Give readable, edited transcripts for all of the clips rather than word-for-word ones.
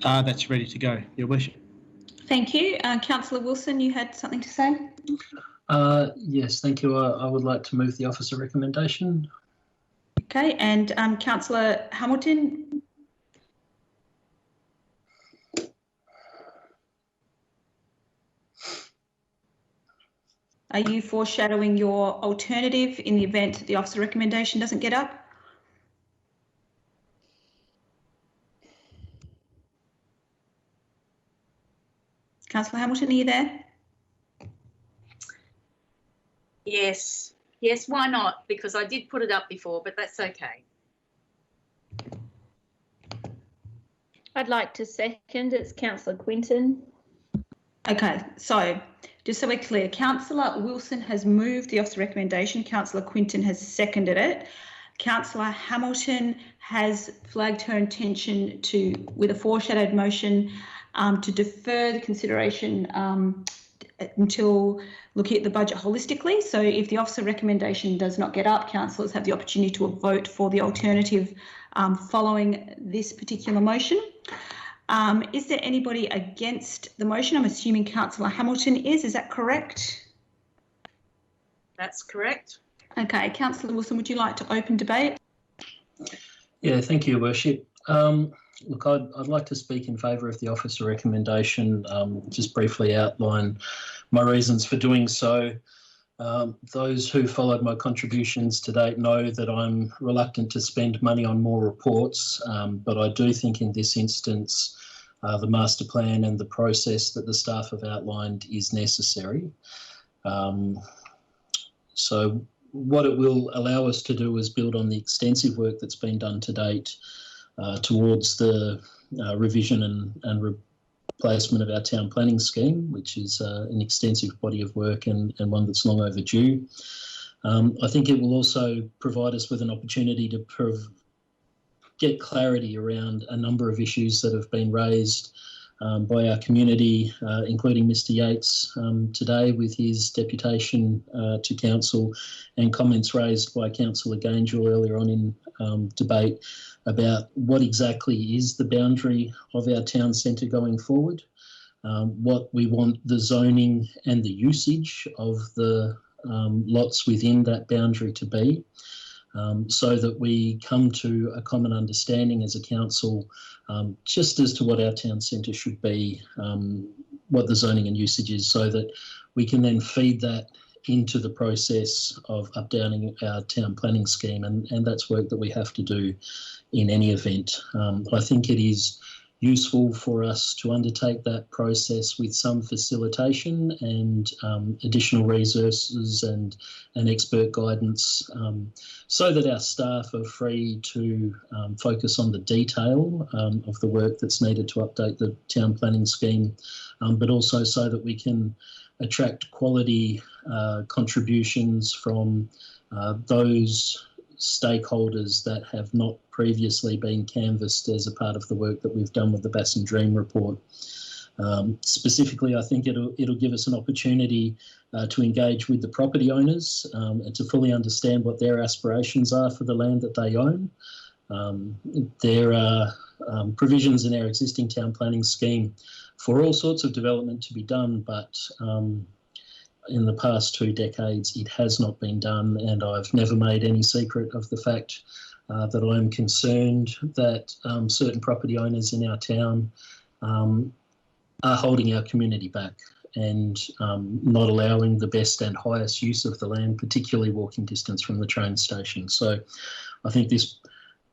That's ready to go, Your Worship. Thank you. Councillor Wilson, you had something to say? Yes, thank you. I would like to move the officer recommendation. Okay, and Councillor Hamilton? Are you foreshadowing your alternative in the event the officer recommendation doesn't get up? Councillor Hamilton, are you there? Yes. Yes, why not? Because I did put it up before, but that's okay. I'd like to second. It's Councillor Quinton. Okay, so just so we're clear, Councillor Wilson has moved the officer recommendation. Councillor Quinton has seconded it. Councillor Hamilton has flagged her intention to, with a foreshadowed motion, to defer the consideration until looking at the budget holistically. So if the officer recommendation does not get up, councillors have the opportunity to vote for the alternative following this particular motion. Is there anybody against the motion? I'm assuming Councillor Hamilton is that correct? That's correct. Okay, Councillor Wilson, would you like to open debate? Yeah, thank you, Your Worship. Look, I'd like to speak in favour of the officer recommendation, just briefly outline my reasons for doing so. Those who followed my contributions to date know that I'm reluctant to spend money on more reports, but I do think in this instance the master plan and the process that the staff have outlined is necessary. So what it will allow us to do is build on the extensive work that's been done to date towards the revision and replacement of our town planning scheme, which is an extensive body of work and one that's long overdue. I think it will also provide us with an opportunity to get clarity around a number of issues that have been raised by our community, including Mr Yates today with his deputation to council, and comments raised by Councillor Gaingel earlier on in debate about what exactly is the boundary of our town centre going forward, what we want the zoning and the usage of the lots within that boundary to be, so that we come to a common understanding as a council just as to what our town centre should be, what the zoning and usage is, so that we can then feed that into the process of updating our town planning scheme, and that's work that we have to do in any event. I think it is useful for us to undertake that process with some facilitation and additional resources and expert guidance, so that our staff are free to focus on the detail of the work that's needed to update the town planning scheme, but also so that we can attract quality contributions from those stakeholders that have not previously been canvassed as a part of the work that we've done with the Bassendean report. Specifically, I think it'll give us an opportunity to engage with the property owners and to fully understand what their aspirations are for the land that they own. There are provisions in our existing town planning scheme for all sorts of development to be done, but in the past 2 decades it has not been done, and I've never made any secret of the fact that I'm concerned that certain property owners in our town are holding our community back and not allowing the best and highest use of the land, particularly walking distance from the train station. So I think this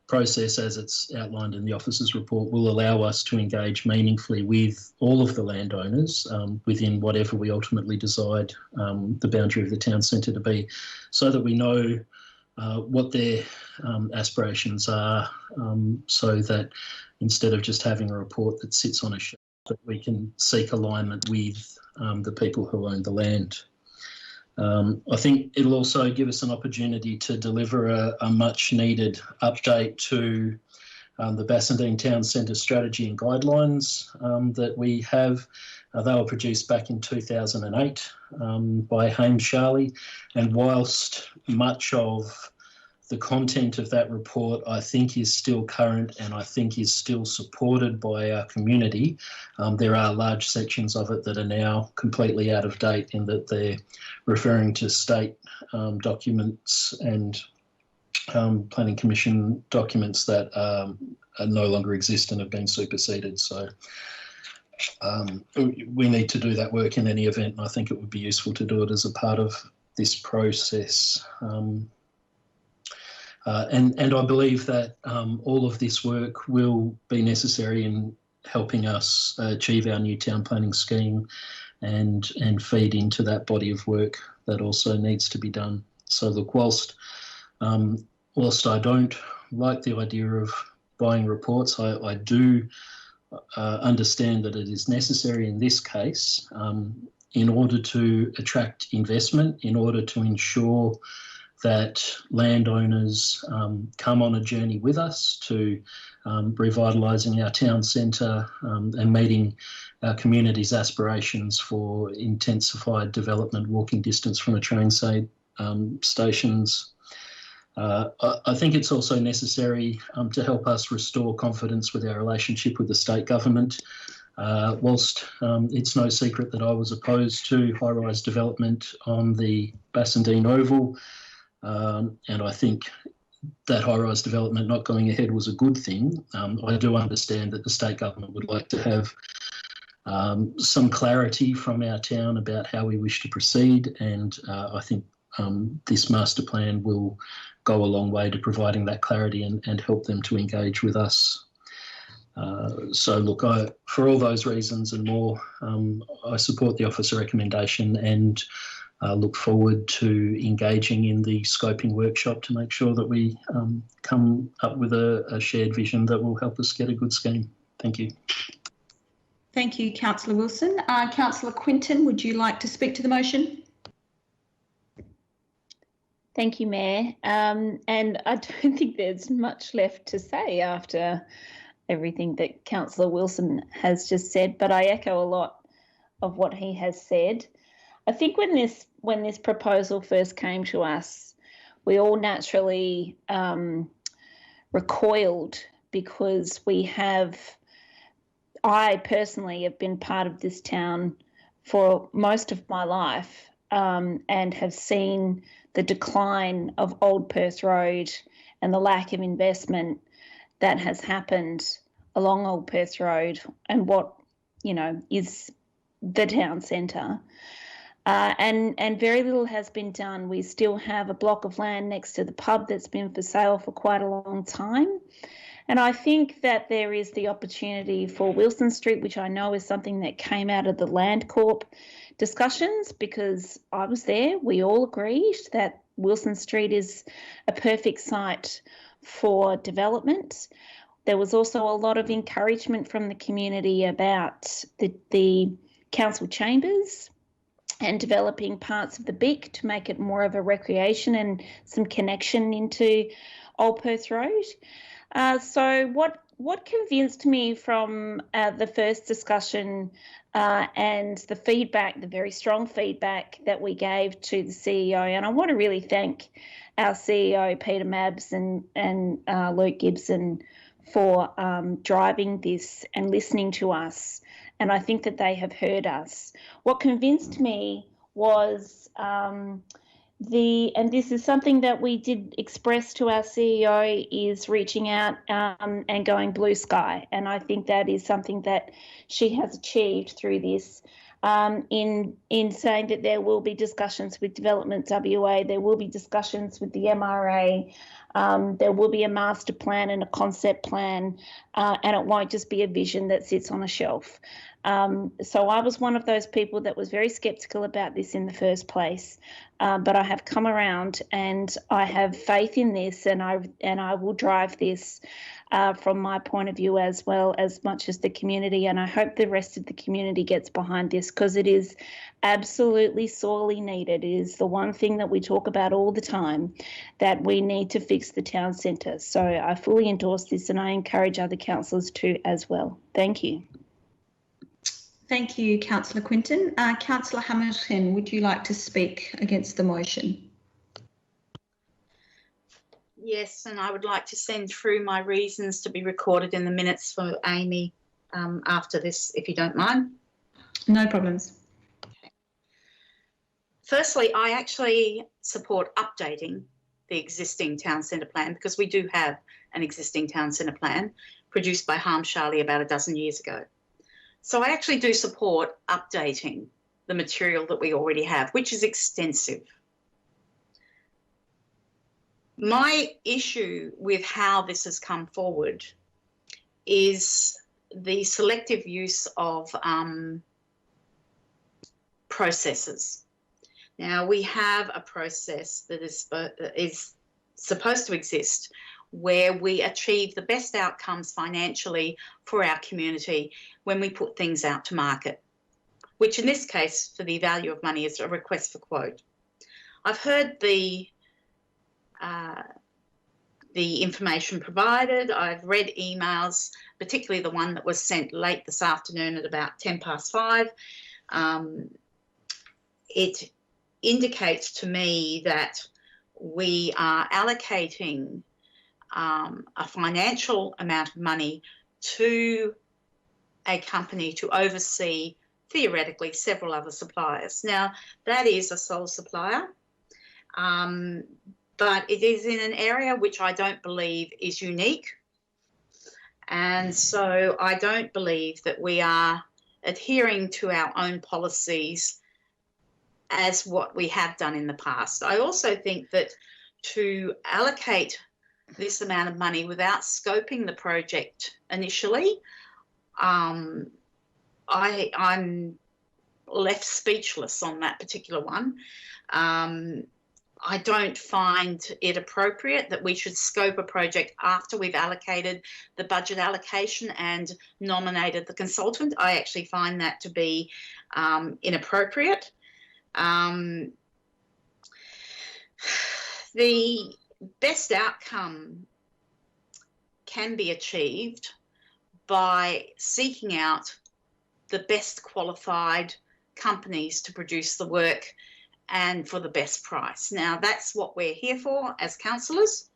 process, as it's outlined in the officer's report, will allow us to engage meaningfully with all of the landowners within whatever we ultimately decide the boundary of the town centre to be, so that we know what their aspirations are, so that instead of just having a report that sits on a shelf, that we can seek alignment with the people who own the land. I think it'll also give us an opportunity to deliver a much needed update to the Bassendean Town Centre strategy and guidelines that we have. They were produced back in 2008 by Hames Charlie, and whilst much of the content of that report, I think, is still current and I think is still supported by our community. There are large sections of it that are now completely out of date in that they're referring to state documents and Planning Commission documents that no longer exist and have been superseded. So we need to do that work in any event, and I think it would be useful to do it as a part of this process. And I believe that all of this work will be necessary in helping us achieve our new town planning scheme and feed into that body of work that also needs to be done. So look, whilst I don't like the idea of buying reports, I do understand that it is necessary in this case in order to attract investment, in order to ensure that landowners come on a journey with us to revitalising our town centre and meeting our community's aspirations for intensified development, walking distance from a train stations. I think it's also necessary to help us restore confidence with our relationship with the state government. Whilst it's no secret that I was opposed to high-rise development on the Bassendean Oval, and I think that high-rise development not going ahead was a good thing. I do understand that the state government would like to have some clarity from our town about how we wish to proceed, and I think this master plan will go a long way to providing that clarity and help them to engage with us. So look, for all those reasons and more, I support the officer recommendation and look forward to engaging in the scoping workshop to make sure that we come up with a shared vision that will help us get a good scheme. Thank you. Thank you, Councillor Wilson. Councillor Quinton, would you like to speak to the motion? Thank you, Mayor. And I don't think there's much left to say after everything that Councillor Wilson has just said, but I echo a lot of what he has said. I think when this proposal first came to us, we all naturally recoiled because I personally have been part of this town for most of my life and have seen the decline of Old Perth Road and the lack of investment that has happened along Old Perth Road and what, is the town centre. And very little has been done. We still have a block of land next to the pub that's been for sale for quite a long time. And I think that there is the opportunity for Wilson Street, which I know is something that came out of the Land Corp discussions, because I was there. We all agreed that Wilson Street is a perfect site for development. There was also a lot of encouragement from the community about the council chambers and developing parts of the BIC to make it more of a recreation and some connection into Old Perth Road. So what convinced me from the first discussion and the feedback, the very strong feedback that we gave to the CEO, and I want to really thank our CEO, Peter Mabbs and Luke Gibson for driving this and listening to us. And I think that they have heard us. What convinced me was and this is something that we did express to our CEO, is reaching out and going blue sky. And I think that is something that she has achieved through this in saying that there will be discussions with Development WA, there will be discussions with the MRA, there will be a master plan and a concept plan, and it won't just be a vision that sits on a shelf. So I was one of those people that was very sceptical about this in the first place, but I have come around and I have faith in this, and I will drive this from my point of view as well as much as the community, and I hope the rest of the community gets behind this because it is absolutely sorely needed. It is the one thing that we talk about all the time, that we need to fix the town centre. So I fully endorse this and I encourage other councillors to as well. Thank you. Thank you, Councillor Quinton. Councillor Hamilton, would you like to speak against the motion? Yes, and I would like to send through my reasons to be recorded in the minutes for Amy after this, if you don't mind. No problems. Firstly, I actually support updating the existing town centre plan, because we do have an existing town centre plan produced by Harm Charlie about a dozen years ago. So I actually do support updating the material that we already have, which is extensive. My issue with how this has come forward is the selective use of processes. Now, we have a process that is supposed to exist where we achieve the best outcomes financially for our community when we put things out to market, which in this case, for the value of money, is a request for quote. I've heard the information provided. I've read emails, particularly the one that was sent late this afternoon at about 5:10. It indicates to me that we are allocating a financial amount of money to a company to oversee, theoretically, several other suppliers. Now, that is a sole supplier, but it is in an area which I don't believe is unique. And so I don't believe that we are adhering to our own policies as what we have done in the past. I also think that to allocate this amount of money without scoping the project initially, I'm left speechless on that particular one. I don't find it appropriate that we should scope a project after we've allocated the budget allocation and nominated the consultant. I actually find that to be inappropriate. The best outcome can be achieved by seeking out the best qualified companies to produce the work and for the best price. Now, that's what we're here for as councillors.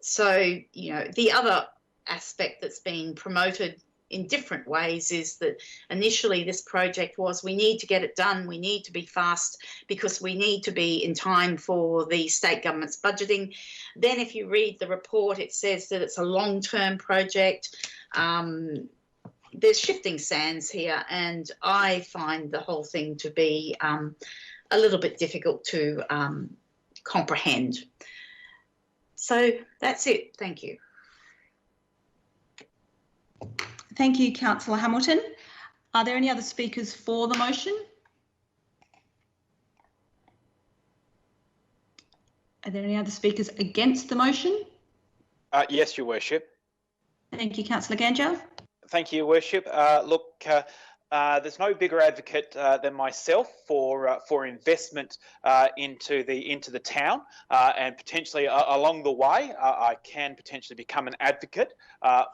So, you know, the other aspect that's being promoted in different ways is that initially this project was, we need to get it done, we need to be fast because we need to be in time for the state government's budgeting. Then if you read the report, it says that it's a long-term project. There's shifting sands here, and I find the whole thing to be a little bit difficult to comprehend. So that's it. Thank you. Thank you, Councillor Hamilton. Are there any other speakers for the motion? Are there any other speakers against the motion? Yes, Your Worship. Thank you, Councillor Ganjar. Thank you, Your Worship. Look, there's no bigger advocate than myself for investment into the town, and potentially along the way, I can potentially become an advocate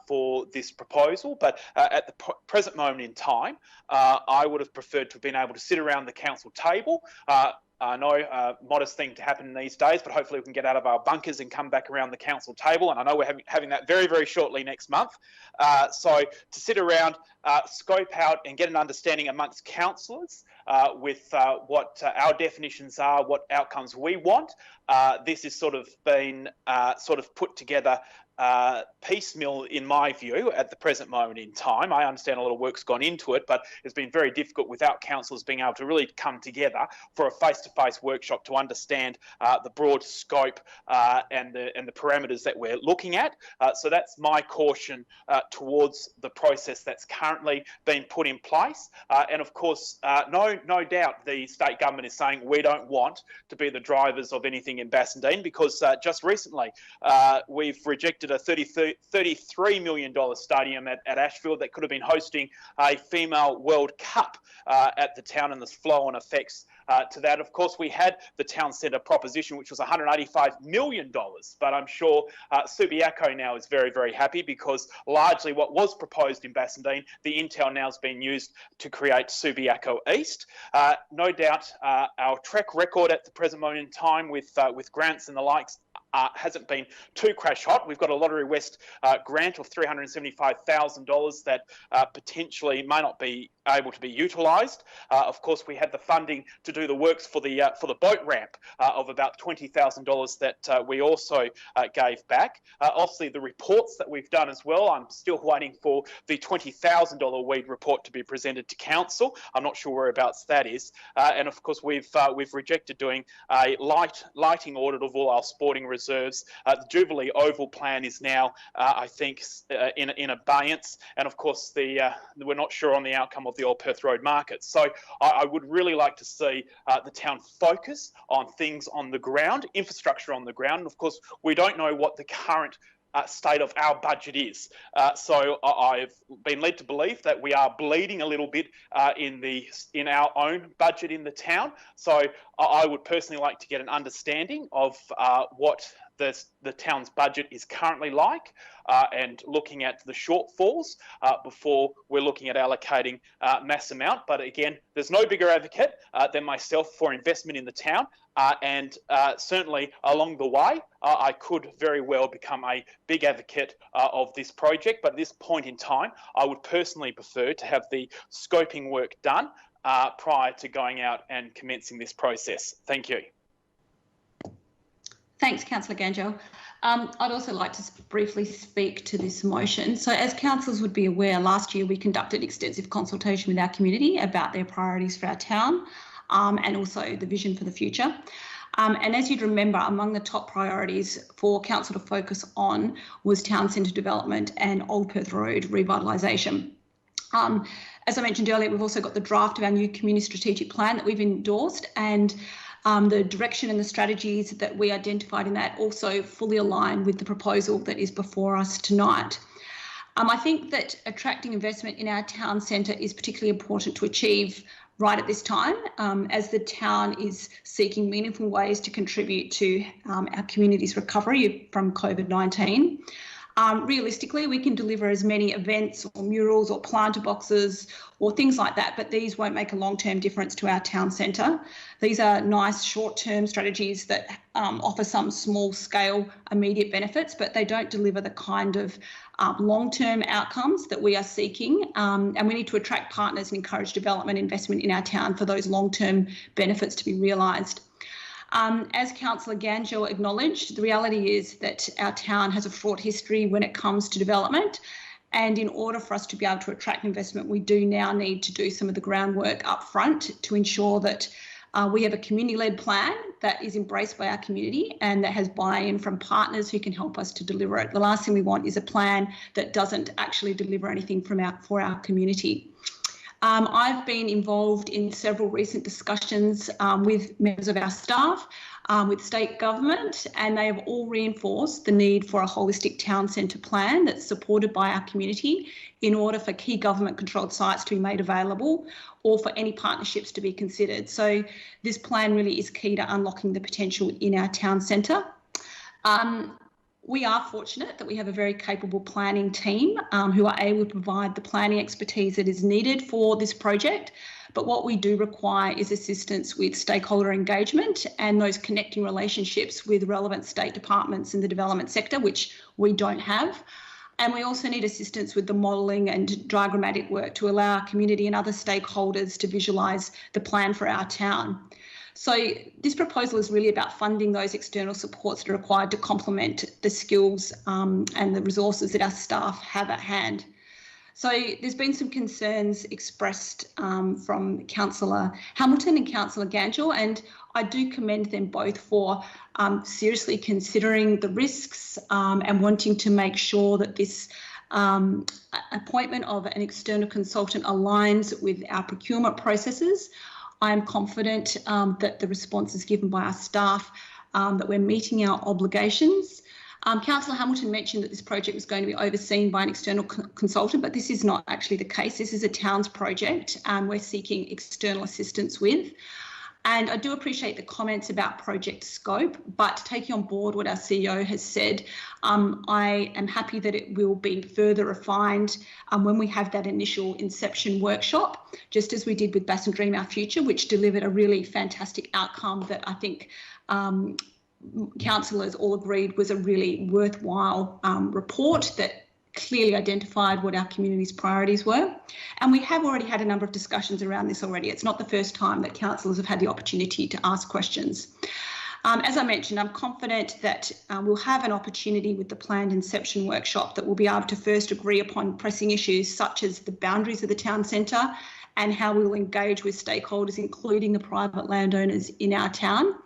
for this proposal. But at the present moment in time, I would have preferred to have been able to sit around the council table. I know modest thing to happen these days, but hopefully we can get out of our bunkers and come back around the council table. And I know we're having that very, very shortly next month. So to sit around, scope out and get an understanding amongst councillors with what our definitions are, what outcomes we want. This is sort of been put together piecemeal, in my view, at the present moment in time. I understand a lot of work's gone into it, but it's been very difficult without councillors being able to really come together for a face-to-face workshop to understand the broad scope and the parameters that we're looking at. So that's my caution towards the process that's currently been put in place. And of course, no doubt the state government is saying we don't want to be the drivers of anything in Bassendean, because just recently we've rejected a $33 million stadium at Ashfield that could have been hosting a female World Cup at the town, and the flow-on effects to that. Of course, we had the town centre proposition, which was $185 million, but I'm sure Subiaco now is very, very happy because largely what was proposed in Bassendean, the intel now has been used to create Subiaco East. No doubt our track record at the present moment in time with grants and the likes hasn't been too crash hot. We've got a Lottery West grant of $375,000 that potentially may not be able to be utilised. Of course, we had the funding to do the works for the boat ramp of about $20,000 that we also gave back. Obviously, the reports that we've done as well. I'm still waiting for the $20,000 weed report to be presented to council. I'm not sure whereabouts that is. And of course, we've rejected doing a lighting audit of all our sporting reserves. The Jubilee Oval plan is now, I think, in abeyance. And of course, we're not sure on the outcome of the Old Perth Road market. So I would really like to see the town focus on things on the ground, infrastructure on the ground. And of course, we don't know what the current state of our budget is. So I've been led to believe that we are bleeding a little bit in our own budget in the town. So I would personally like to get an understanding of what the town's budget is currently like and looking at the shortfalls before we're looking at allocating mass amount. But again, there's no bigger advocate than myself for investment in the town. And certainly along the way, I could very well become a big advocate of this project. But at this point in time, I would personally prefer to have the scoping work done prior to going out and commencing this process. Thank you. Thanks, Councillor Gangel. I'd also like to briefly speak to this motion. So as councillors would be aware, last year we conducted extensive consultation with our community about their priorities for our town and also the vision for the future. And as you'd remember, among the top priorities for council to focus on was town centre development and Old Perth Road revitalisation. As I mentioned earlier, we've also got the draft of our new community strategic plan that we've endorsed, and the direction and the strategies that we identified in that also fully align with the proposal that is before us tonight. I think that attracting investment in our town centre is particularly important to achieve right at this time, as the town is seeking meaningful ways to contribute to our community's recovery from COVID-19. Realistically, we can deliver as many events or murals or planter boxes or things like that, but these won't make a long-term difference to our town centre. These are nice short-term strategies that offer some small-scale immediate benefits, but they don't deliver the kind of long-term outcomes that we are seeking. And we need to attract partners and encourage development investment in our town for those long-term benefits to be realised. As Councillor Gangel acknowledged, the reality is that our town has a fraught history when it comes to development. And in order for us to be able to attract investment, we do now need to do some of the groundwork up front to ensure that we have a community-led plan that is embraced by our community and that has buy-in from partners who can help us to deliver it. The last thing we want is a plan that doesn't actually deliver anything for our community. I've been involved in several recent discussions with members of our staff, with state government, and they have all reinforced the need for a holistic town centre plan that's supported by our community in order for key government controlled sites to be made available or for any partnerships to be considered. So this plan really is key to unlocking the potential in our town centre. We are fortunate that we have a very capable planning team who are able to provide the planning expertise that is needed for this project. But what we do require is assistance with stakeholder engagement and those connecting relationships with relevant state departments in the development sector, which we don't have. And we also need assistance with the modelling and diagrammatic work to allow our community and other stakeholders to visualise the plan for our town. So this proposal is really about funding those external supports that are required to complement the skills and the resources that our staff have at hand. So there's been some concerns expressed from Councillor Hamilton and Councillor Gangel, and I do commend them both for seriously considering the risks and wanting to make sure that this appointment of an external consultant aligns with our procurement processes. I am confident that the responses given by our staff, that we're meeting our obligations. Councillor Hamilton mentioned that this project was going to be overseen by an external consultant, but this is not actually the case. This is a town's project we're seeking external assistance with. And I do appreciate the comments about project scope, but taking on board what our CEO has said, I am happy that it will be further refined when we have that initial inception workshop, just as we did with Bassendean Our Future, which delivered a really fantastic outcome that I think councillors all agreed was a really worthwhile report that clearly identified what our community's priorities were. And we have already had a number of discussions around this already. It's not the first time that councillors have had the opportunity to ask questions. As I mentioned, I'm confident that we'll have an opportunity with the planned inception workshop that we'll be able to first agree upon pressing issues such as the boundaries of the town centre and how we will engage with stakeholders, including the private landowners in our town.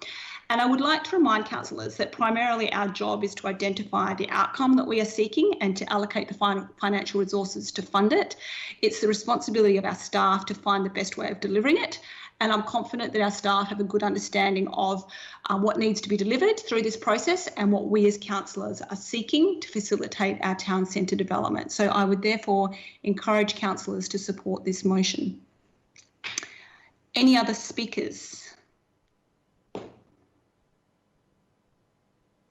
And I would like to remind councillors that primarily our job is to identify the outcome that we are seeking and to allocate the financial resources to fund it. It's the responsibility of our staff to find the best way of delivering it. And I'm confident that our staff have a good understanding of what needs to be delivered through this process and what we as councillors are seeking to facilitate our town centre development. So I would therefore encourage councillors to support this motion. Any other speakers?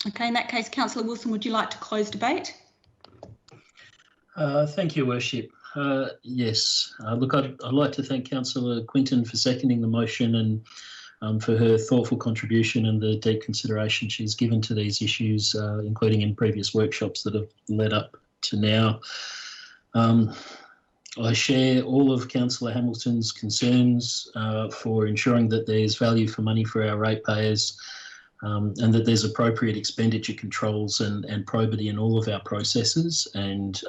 Okay, in that case, Councillor Wilson, would you like to close debate? Thank you, Worship. Yes, look, I'd like to thank Councillor Quinton for seconding the motion and for her thoughtful contribution and the deep consideration she's given to these issues, including in previous workshops that have led up to now. I share all of Councillor Hamilton's concerns for ensuring that there's value for money for our ratepayers, and that there's appropriate expenditure controls and probity in all of our processes, and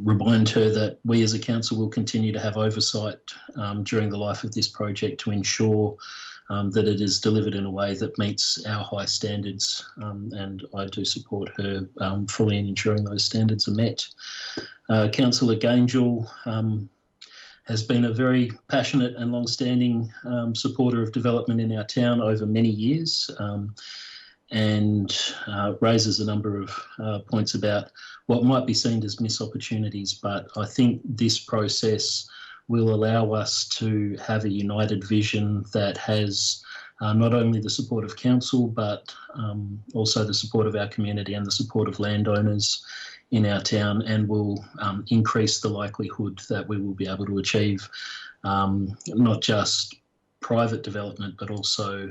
remind her that we as a council will continue to have oversight during the life of this project to ensure that it is delivered in a way that meets our high standards, and I do support her fully in ensuring those standards are met. Councillor Gaingel has been a very passionate and long-standing supporter of development in our town over many years, and raises a number of points about what might be seen as missed opportunities. But I think this process will allow us to have a united vision that has not only the support of council, but also the support of our community and the support of landowners in our town, and will increase the likelihood that we will be able to achieve not just private development, but also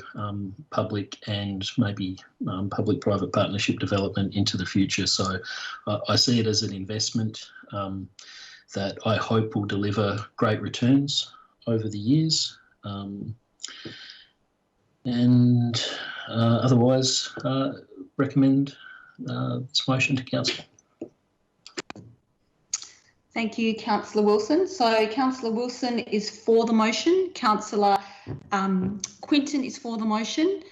public and maybe public-private partnership development into the future. So I see it as an investment that I hope will deliver great returns over the years. And otherwise, recommend this motion to council. Thank you, Councillor Wilson. So Councillor Wilson is for the motion. Councillor Quinton is for the motion.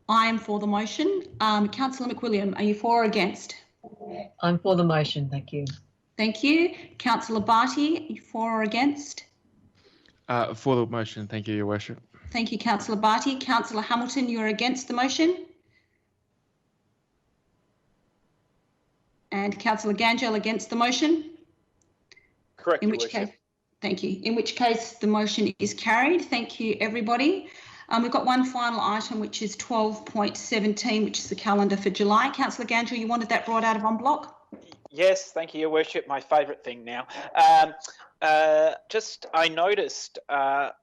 I am for the motion. Councillor McWilliam, are you for or against? I'm for the motion, thank you. Thank you. Councillor Barty, are you for or against? For the motion, thank you, Your Worship. Thank you, Councillor Barty. Councillor Hamilton, you're against the motion. And Councillor Gaingel against the motion. Correct, In which case, thank you. In which case the motion is carried. Thank you, everybody. We've got one final item, which is 12.17, which is the calendar for July. Councillor Gaingel, you wanted that brought out of en bloc? Yes, thank you, Your Worship. My favourite thing now. I noticed at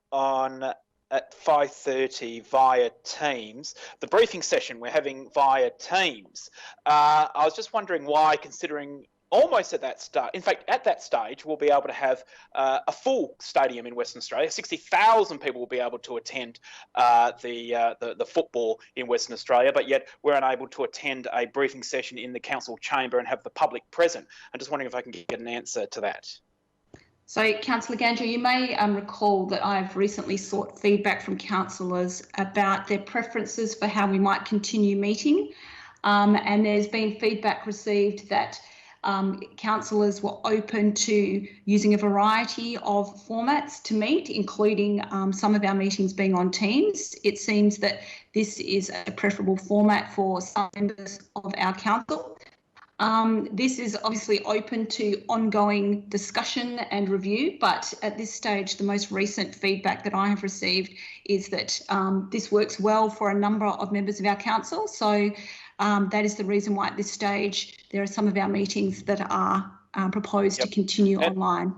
5:30 via Teams, the briefing session we're having via Teams. I was just wondering why, considering almost at that start, in fact, at that stage, we'll be able to have a full stadium in Western Australia. 60,000 people will be able to attend the football in Western Australia, but yet we're unable to attend a briefing session in the council chamber and have the public present. I'm just wondering if I can get an answer to that. So, Councillor Gaingel, you may recall that I've recently sought feedback from councillors about their preferences for how we might continue meeting, and there's been feedback received that councillors were open to using a variety of formats to meet, including some of our meetings being on Teams. It seems that this is a preferable format for some members of our council. This is obviously open to ongoing discussion and review, but at this stage, the most recent feedback that I have received is that this works well for a number of members of our council. So that is the reason why at this stage there are some of our meetings that are proposed to continue online.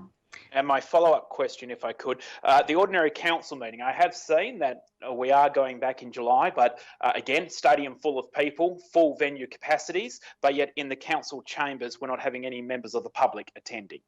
And my follow-up question, if I could, the ordinary council meeting, I have seen that we are going back in July, but again, stadium full of people, full venue capacities, but yet in the council chambers, we're not having any members of the public attending.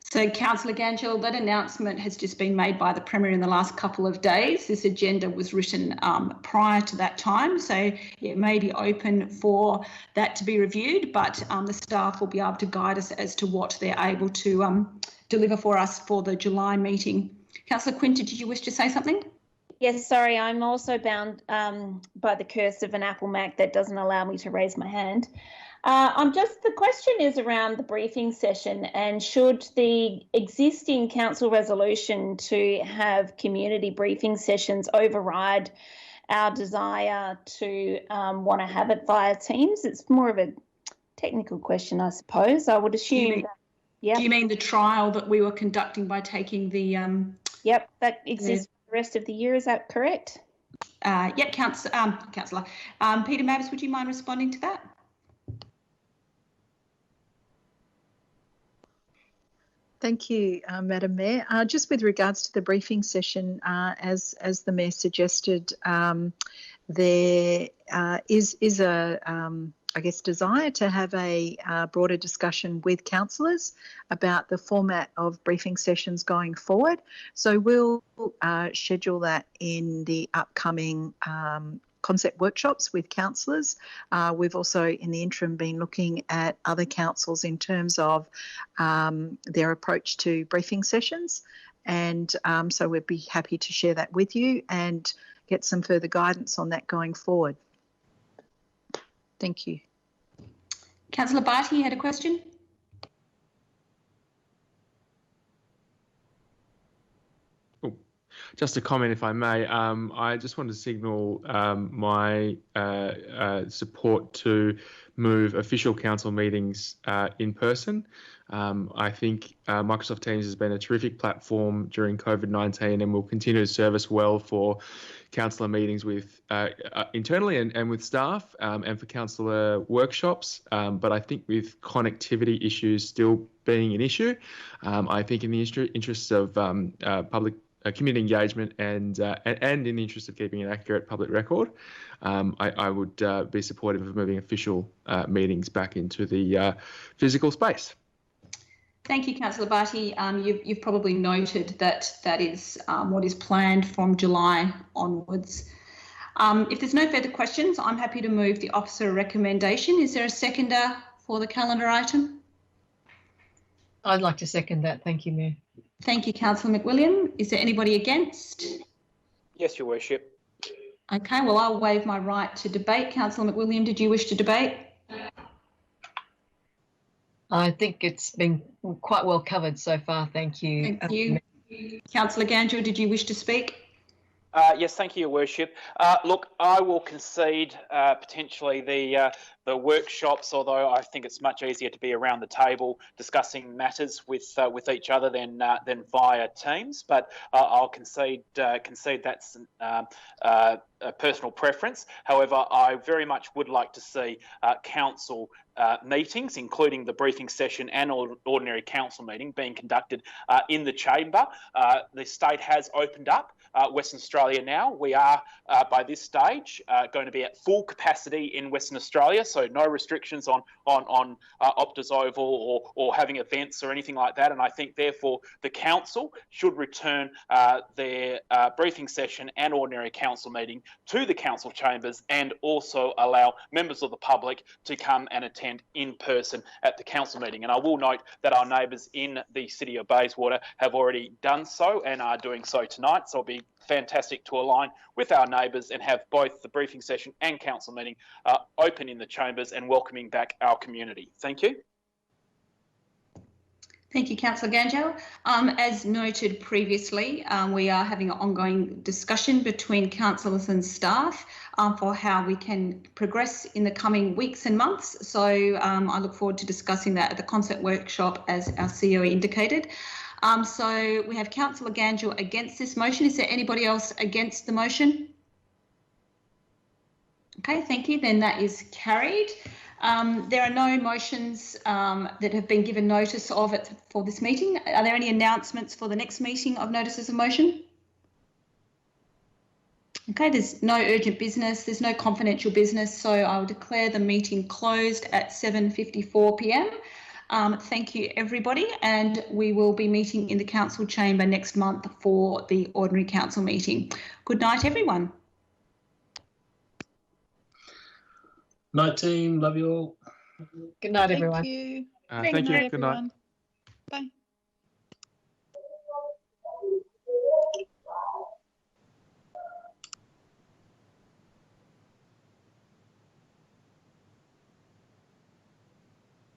So, Councillor Gangel, that announcement has just been made by the Premier in the last couple of days. This agenda was written prior to that time, so it may be open for that to be reviewed, but the staff will be able to guide us as to what they're able to deliver for us for the July meeting. Councillor Quinter, did you wish to say something? Yes, sorry, I'm also bound by the curse of an Apple Mac that doesn't allow me to raise my hand. The question is around the briefing session, and should the existing council resolution to have community briefing sessions override our desire to want to have it via Teams? It's more of a technical question, I suppose. I would assume. Do you mean the trial that we were conducting by taking the? Yep, that exists for the rest of the year. Is that correct? Yep, Councillor. Peter Mavis, would you mind responding to that? Thank you, Madam Mayor. Just with regards to the briefing session, as the Mayor suggested, there is a I guess desire to have a broader discussion with councillors about the format of briefing sessions going forward. So we'll schedule that in the upcoming concept workshops with councillors. We've also, in the interim, been looking at other councils in terms of their approach to briefing sessions. And so we'd be happy to share that with you and get some further guidance on that going forward. Thank you. Councillor Barty, you had a question? Just a comment, if I may. I just wanted to signal my support to move official council meetings in person. I think Microsoft Teams has been a terrific platform during COVID-19 and will continue to serve us well for councillor meetings with internally and with staff and for councillor workshops. But I think with connectivity issues still being an issue, I think in the interests of public community engagement and in the interest of keeping an accurate public record, I would be supportive of moving official meetings back into the physical space. Thank you, Councillor Barty. You've probably noted that is what is planned from July onwards. If there's no further questions, I'm happy to move the officer recommendation. Is there a seconder for the calendar item? I'd like to second that. Thank you, Mayor. Thank you, Councillor McWilliam. Is there anybody against? Yes, Your Worship. Okay, well, I'll waive my right to debate. Councillor McWilliam, did you wish to debate? I think it's been quite well covered so far. Thank you. Thank you. Councillor Gangel, did you wish to speak? Yes, thank you, Your Worship. Look, I will concede potentially the workshops, although I think it's much easier to be around the table discussing matters with each other than via Teams. But I'll concede that's a personal preference. However, I very much would like to see council meetings, including the briefing session and ordinary council meeting, being conducted in the chamber. The state has opened up Western Australia now. We are, by this stage, going to be at full capacity in Western Australia, so no restrictions on Optus Oval or having events or anything like that. And I think, therefore, the council should return their briefing session and ordinary council meeting to the council chambers and also allow members of the public to come and attend in person at the council meeting. And I will note that our neighbours in the city of Bayswater have already done so and are doing so tonight. So it'll be fantastic to align with our neighbours and have both the briefing session and council meeting open in the chambers and welcoming back our community. Thank you. Thank you, Councillor Gangel. As noted previously, we are having an ongoing discussion between councillors and staff for how we can progress in the coming weeks and months. So I look forward to discussing that at the concert workshop, as our CEO indicated. So we have Councillor Gangel against this motion. Is there anybody else against the motion? Okay, thank you. Then that is carried. There are no motions that have been given notice of it for this meeting. Are there any announcements for the next meeting of notices of motion? Okay, there's no urgent business, there's no confidential business, so I will declare the meeting closed at 7:54 p.m. Thank you, everybody, and we will be meeting in the council chamber next month for the ordinary council meeting. Good night, everyone. Night, team. Love you all. Good night, everyone. Thank you. Thank you. Good night. Everyone. Bye.